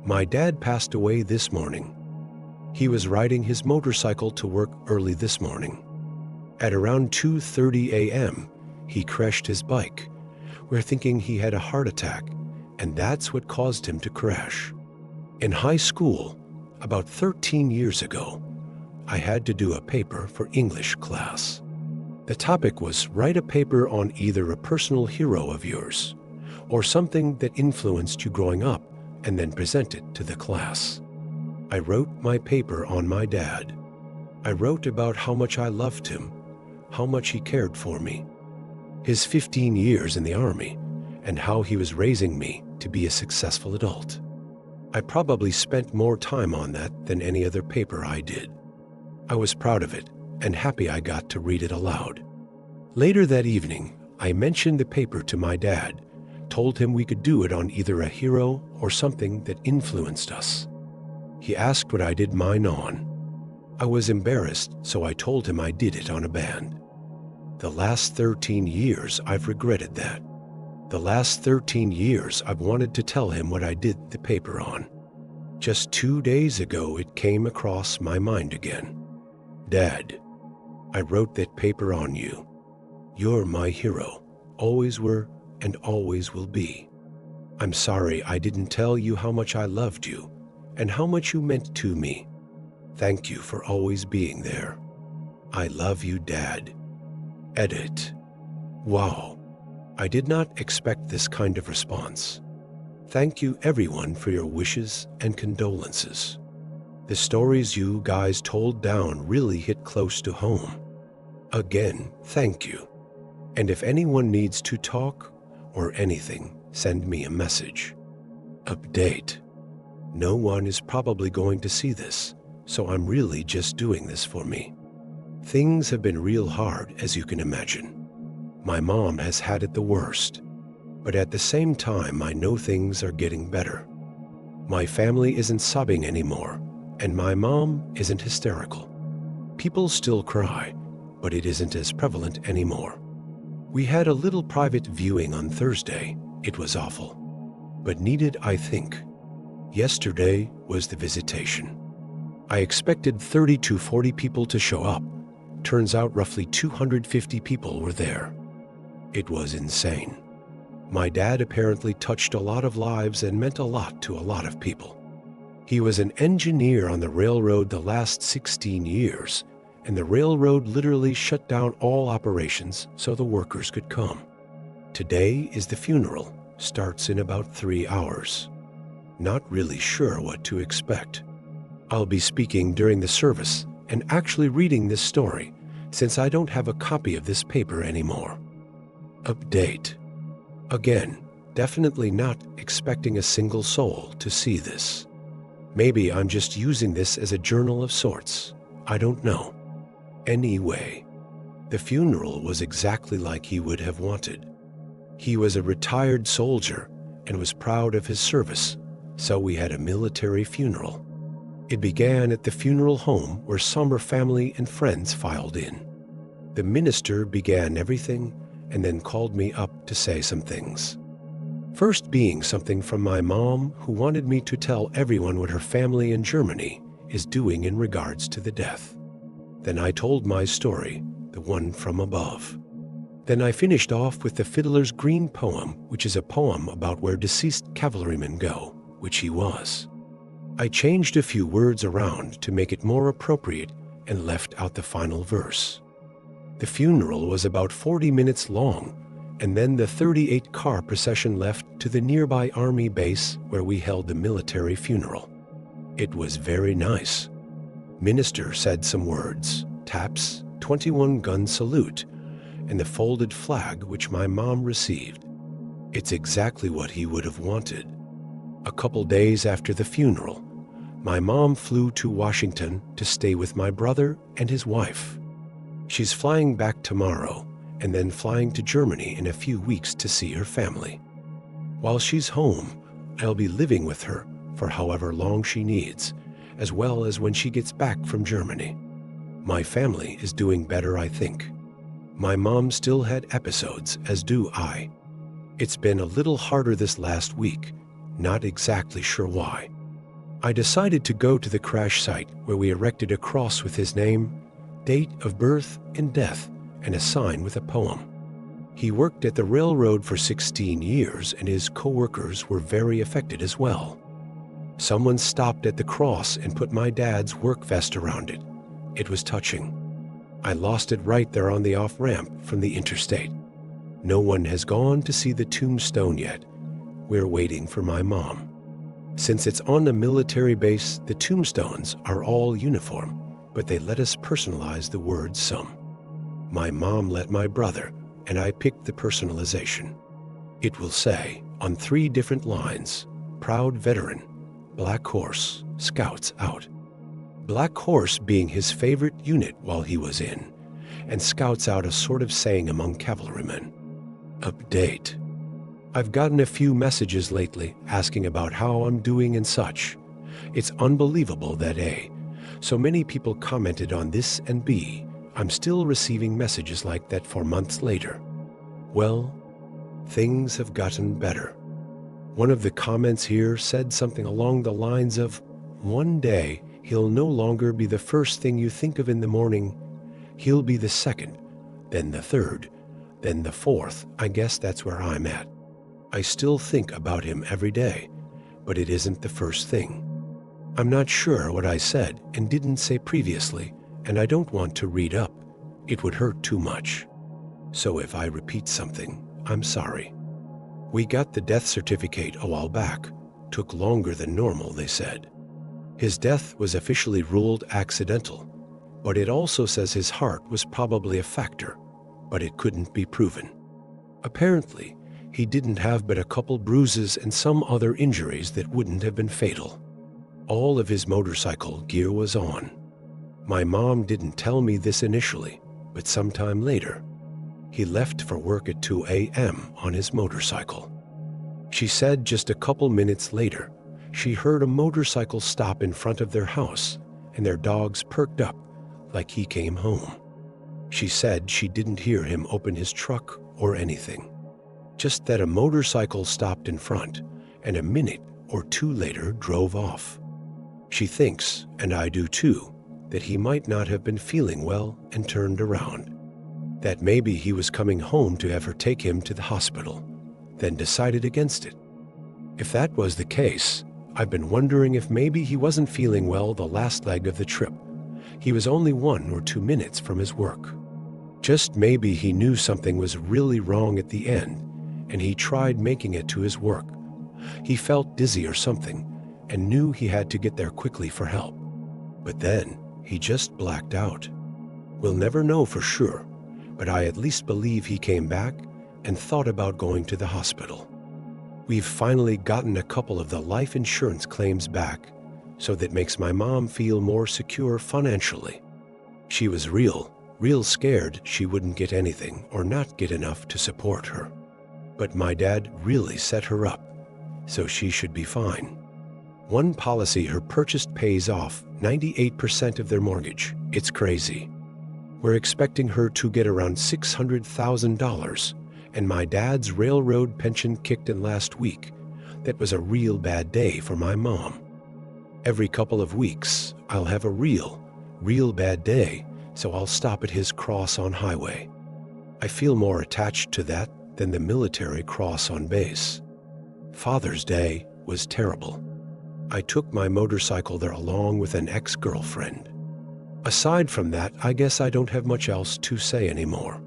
My dad passed away this morning. He was riding his motorcycle to work early this morning. At around 2:30 a.m., he crashed his bike. We're thinking he had a heart attack, and that's what caused him to crash. In high school, about 13 years ago, I had to do a paper for English class. The topic was write a paper on either a personal hero of yours or something that influenced you growing up and then present it to the class. I wrote my paper on my dad. I wrote about how much I loved him, how much he cared for me, his 15 years in the Army, and how he was raising me to be a successful adult. I probably spent more time on that than any other paper I did. I was proud of it and happy I got to read it aloud. Later that evening, I mentioned the paper to my dad, told him we could do it on either a hero or something that influenced us. He asked what I did mine on. I was embarrassed, so I told him I did it on a band. The last 13 years, I've regretted that. The last 13 years, I've wanted to tell him what I did the paper on. Just 2 days ago, it came across my mind again. Dad, I wrote that paper on you. You're my hero, always were and always will be. I'm sorry I didn't tell you how much I loved you and how much you meant to me. Thank you for always being there. I love you, Dad. Edit. Wow. I did not expect this kind of response. Thank you everyone for your wishes and condolences. The stories you guys told down really hit close to home. Again, thank you. And if anyone needs to talk or anything, send me a message. Update. No one is probably going to see this, so I'm really just doing this for me. Things have been real hard, as you can imagine. My mom has had it the worst, but at the same time, I know things are getting better. My family isn't sobbing anymore, and my mom isn't hysterical. People still cry, but it isn't as prevalent anymore. We had a little private viewing on Thursday. It was awful, but needed, I think. Yesterday was the visitation. I expected 30 to 40 people to show up. Turns out roughly 250 people were there. It was insane. My dad apparently touched a lot of lives and meant a lot to a lot of people. He was an engineer on the railroad the last 16 years, and the railroad literally shut down all operations so the workers could come. Today is the funeral, starts in about 3 hours. Not really sure what to expect. I'll be speaking during the service and actually reading this story, since I don't have a copy of this paper anymore. Update. Again, definitely not expecting a single soul to see this. Maybe I'm just using this as a journal of sorts. I don't know. Anyway, the funeral was exactly like he would have wanted. He was a retired soldier and was proud of his service, so we had a military funeral. It began at the funeral home where somber family and friends filed in. The minister began everything and then called me up to say some things. First being something from my mom, who wanted me to tell everyone what her family in Germany is doing in regards to the death. Then I told my story, the one from above. Then I finished off with the Fiddler's Green poem, which is a poem about where deceased cavalrymen go, which he was. I changed a few words around to make it more appropriate and left out the final verse. The funeral was about 40 minutes long, and then the 38-car procession left to the nearby army base where we held the military funeral. It was very nice. Minister said some words, taps, 21-gun salute, and the folded flag which my mom received. It's exactly what he would have wanted. A couple days after the funeral, my mom flew to Washington to stay with my brother and his wife. She's flying back tomorrow and then flying to Germany in a few weeks to see her family. While she's home, I'll be living with her for however long she needs, as well as when she gets back from Germany. My family is doing better, I think. My mom still had episodes, as do I. It's been a little harder this last week, not exactly sure why. I decided to go to the crash site where we erected a cross with his name, date of birth and death, and a sign with a poem. He worked at the railroad for 16 years and his co-workers were very affected as well. Someone stopped at the cross and put my dad's work vest around it. It was touching. I lost it right there on the off-ramp from the interstate. No one has gone to see the tombstone yet. We're waiting for my mom. Since it's on a military base, the tombstones are all uniform, but they let us personalize the words some. My mom let my brother, and I picked the personalization. It will say, on 3 different lines, proud veteran, Black Horse, Scouts out. Black Horse being his favorite unit while he was in, and Scouts out a sort of saying among cavalrymen. Update. I've gotten a few messages lately asking about how I'm doing and such. It's unbelievable that A, so many people commented on this, and B, I'm still receiving messages like that 4 months later. Well, things have gotten better. One of the comments here said something along the lines of, one day he'll no longer be the first thing you think of in the morning. He'll be the second, then the third, then the fourth. I guess that's where I'm at. I still think about him every day, but it isn't the first thing. I'm not sure what I said and didn't say previously, and I don't want to read up. It would hurt too much. So if I repeat something, I'm sorry. We got the death certificate a while back. Took longer than normal, they said. His death was officially ruled accidental, but it also says his heart was probably a factor, but it couldn't be proven. Apparently, he didn't have but a couple bruises and some other injuries that wouldn't have been fatal. All of his motorcycle gear was on. My mom didn't tell me this initially, but sometime later, he left for work at 2 a.m. on his motorcycle. She said just a couple minutes later, she heard a motorcycle stop in front of their house and their dogs perked up like he came home. She said she didn't hear him open his truck or anything, just that a motorcycle stopped in front and a minute or 2 later drove off. She thinks, and I do too, that he might not have been feeling well and turned around. That maybe he was coming home to have her take him to the hospital, then decided against it. If that was the case, I've been wondering if maybe he wasn't feeling well the last leg of the trip. He was only 1 or 2 minutes from his work. Just maybe he knew something was really wrong at the end, and he tried making it to his work. He felt dizzy or something, and knew he had to get there quickly for help. But then, he just blacked out. We'll never know for sure, but I at least believe he came back and thought about going to the hospital. We've finally gotten a couple of the life insurance claims back, so that makes my mom feel more secure financially. She was real scared she wouldn't get anything or not get enough to support her. But my dad really set her up, so she should be fine. One policy her purchased pays off 98% of their mortgage. It's crazy. We're expecting her to get around $600,000, and my dad's railroad pension kicked in last week. That was a real bad day for my mom. Every couple of weeks, I'll have a real bad day, so I'll stop at his cross on highway. I feel more attached to that than the military cross on base. Father's Day was terrible. I took my motorcycle there along with an ex-girlfriend. Aside from that, I guess I don't have much else to say anymore.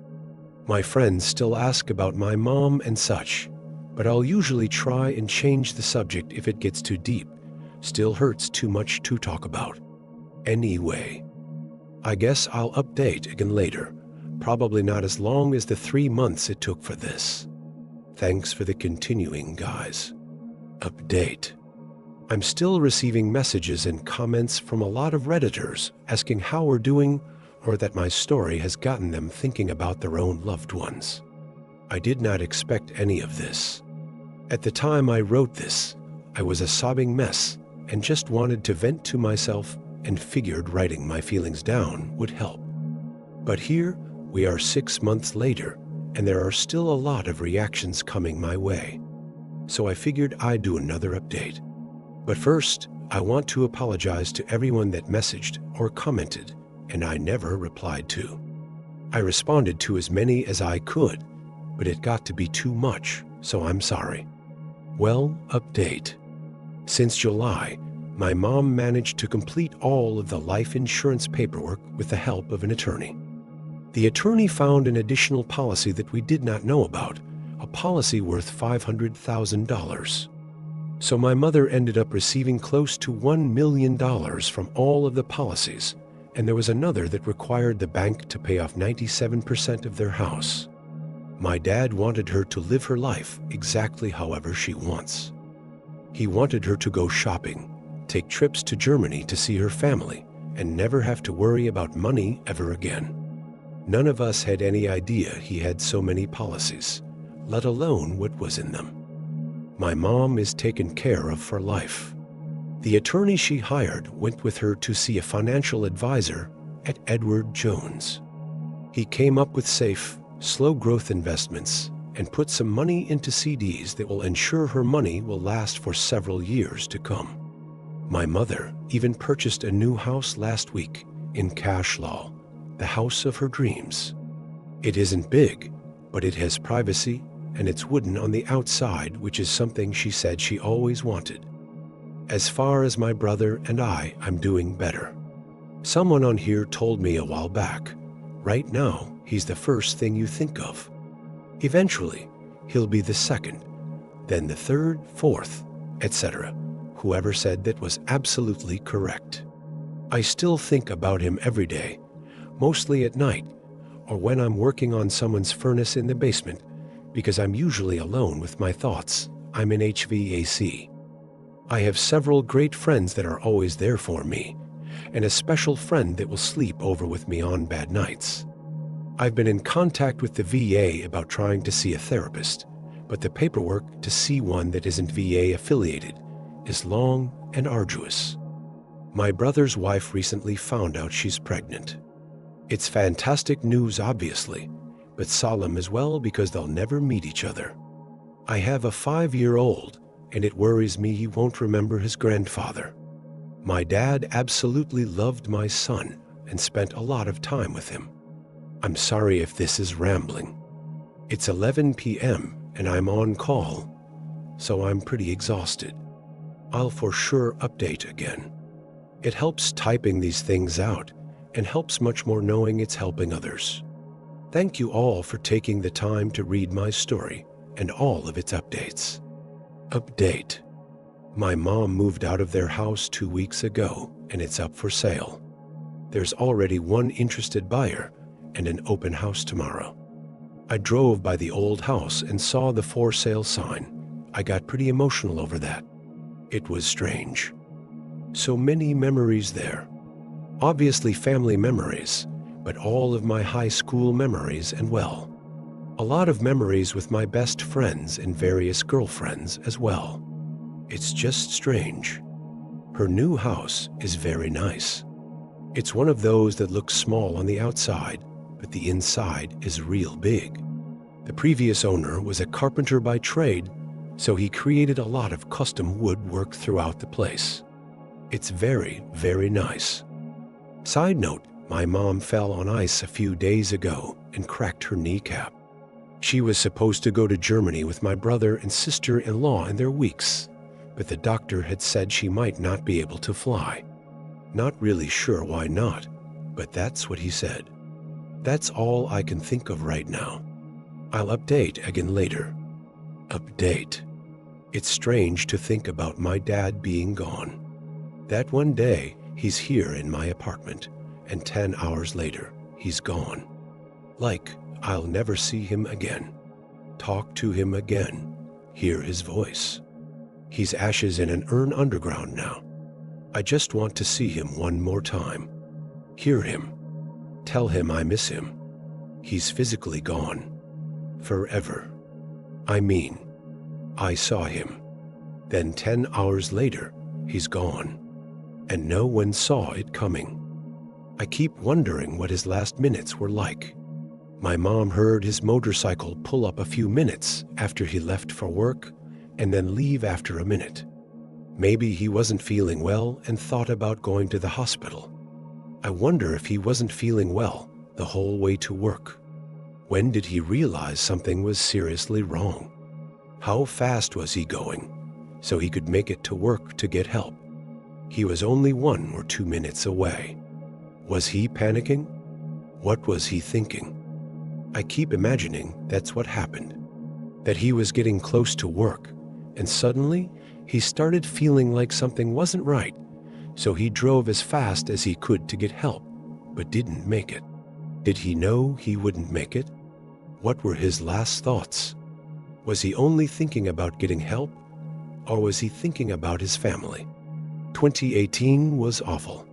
My friends still ask about my mom and such, but I'll usually try and change the subject if it gets too deep. Still hurts too much to talk about. Anyway, I guess I'll update again later. Probably not as long as the 3 months it took for this. Thanks for the continuing, guys. Update. I'm still receiving messages and comments from a lot of Redditors asking how we're doing or that my story has gotten them thinking about their own loved ones. I did not expect any of this. At the time I wrote this, I was a sobbing mess and just wanted to vent to myself and figured writing my feelings down would help. But here we are 6 months later, and there are still a lot of reactions coming my way. So I figured I'd do another update. But first, I want to apologize to everyone that messaged or commented, and I never replied to. I responded to as many as I could, but it got to be too much, so I'm sorry. Well, update. Since July, my mom managed to complete all of the life insurance paperwork with the help of an attorney. The attorney found an additional policy that we did not know about, a policy worth $500,000. So my mother ended up receiving close to $1 million from all of the policies, and there was another that required the bank to pay off 97% of their house. My dad wanted her to live her life exactly however she wants. He wanted her to go shopping, take trips to Germany to see her family, and never have to worry about money ever again. None of us had any idea he had so many policies, let alone what was in them. My mom is taken care of for life. The attorney she hired went with her to see a financial advisor at Edward Jones. He came up with safe, slow-growth investments and put some money into CDs that will ensure her money will last for several years to come. My mother even purchased a new house last week in Cashlaw, the house of her dreams. It isn't big, but it has privacy and it's wooden on the outside, which is something she said she always wanted. As far as my brother and I'm doing better. Someone on here told me a while back, right now, he's the first thing you think of. Eventually, he'll be the second, then the third, fourth, etc. Whoever said that was absolutely correct. I still think about him every day, mostly at night, or when I'm working on someone's furnace in the basement, because I'm usually alone with my thoughts. I'm in HVAC. I have several great friends that are always there for me, and a special friend that will sleep over with me on bad nights. I've been in contact with the VA about trying to see a therapist, but the paperwork to see one that isn't VA affiliated is long and arduous. My brother's wife recently found out she's pregnant. It's fantastic news, obviously, but solemn as well because they'll never meet each other. I have a 5-year-old, and it worries me he won't remember his grandfather. My dad absolutely loved my son and spent a lot of time with him. I'm sorry if this is rambling. It's 11 p.m. and I'm on call, so I'm pretty exhausted. I'll for sure update again. It helps typing these things out and helps much more knowing it's helping others. Thank you all for taking the time to read my story and all of its updates. Update. My mom moved out of their house 2 weeks ago and it's up for sale. There's already one interested buyer and an open house tomorrow. I drove by the old house and saw the for sale sign. I got pretty emotional over that. It was strange. So many memories there. Obviously family memories, but all of my high school memories and well. A lot of memories with my best friends and various girlfriends as well. It's just strange. Her new house is very nice. It's one of those that looks small on the outside, but the inside is real big. The previous owner was a carpenter by trade, so he created a lot of custom woodwork throughout the place. It's very, very nice. Side note, my mom fell on ice a few days ago and cracked her kneecap. She was supposed to go to Germany with my brother and sister-in-law in their weeks, but the doctor had said she might not be able to fly. Not really sure why not, but that's what he said. That's all I can think of right now. I'll update again later. Update. It's strange to think about my dad being gone. That one day, he's here in my apartment, and 10 hours later, he's gone. Like, I'll never see him again, talk to him again, hear his voice. He's ashes in an urn underground now. I just want to see him one more time, hear him, tell him I miss him. He's physically gone, forever. I mean, I saw him. Then 10 hours later, he's gone. And no one saw it coming. I keep wondering what his last minutes were like. My mom heard his motorcycle pull up a few minutes after he left for work and then leave after a minute. Maybe he wasn't feeling well and thought about going to the hospital. I wonder if he wasn't feeling well the whole way to work. When did he realize something was seriously wrong? How fast was he going so he could make it to work to get help? He was only 1 or 2 minutes away. Was he panicking? What was he thinking? I keep imagining that's what happened, that he was getting close to work, and suddenly he started feeling like something wasn't right, so he drove as fast as he could to get help, but didn't make it. Did he know he wouldn't make it? What were his last thoughts? Was he only thinking about getting help, or was he thinking about his family? 2018 was awful.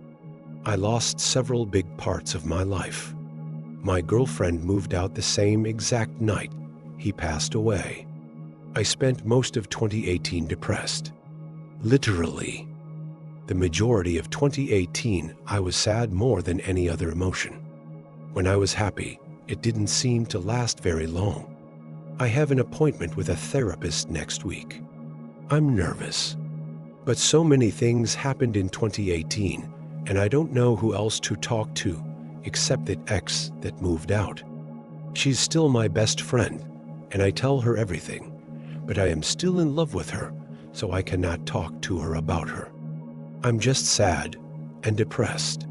I lost several big parts of my life. My girlfriend moved out the same exact night he passed away. I spent most of 2018 depressed. Literally. The majority of 2018, I was sad more than any other emotion. When I was happy, it didn't seem to last very long. I have an appointment with a therapist next week. I'm nervous. But so many things happened in 2018, and I don't know who else to talk to except that ex that moved out. She's still my best friend, and I tell her everything, but I am still in love with her, so I cannot talk to her about her. I'm just sad and depressed.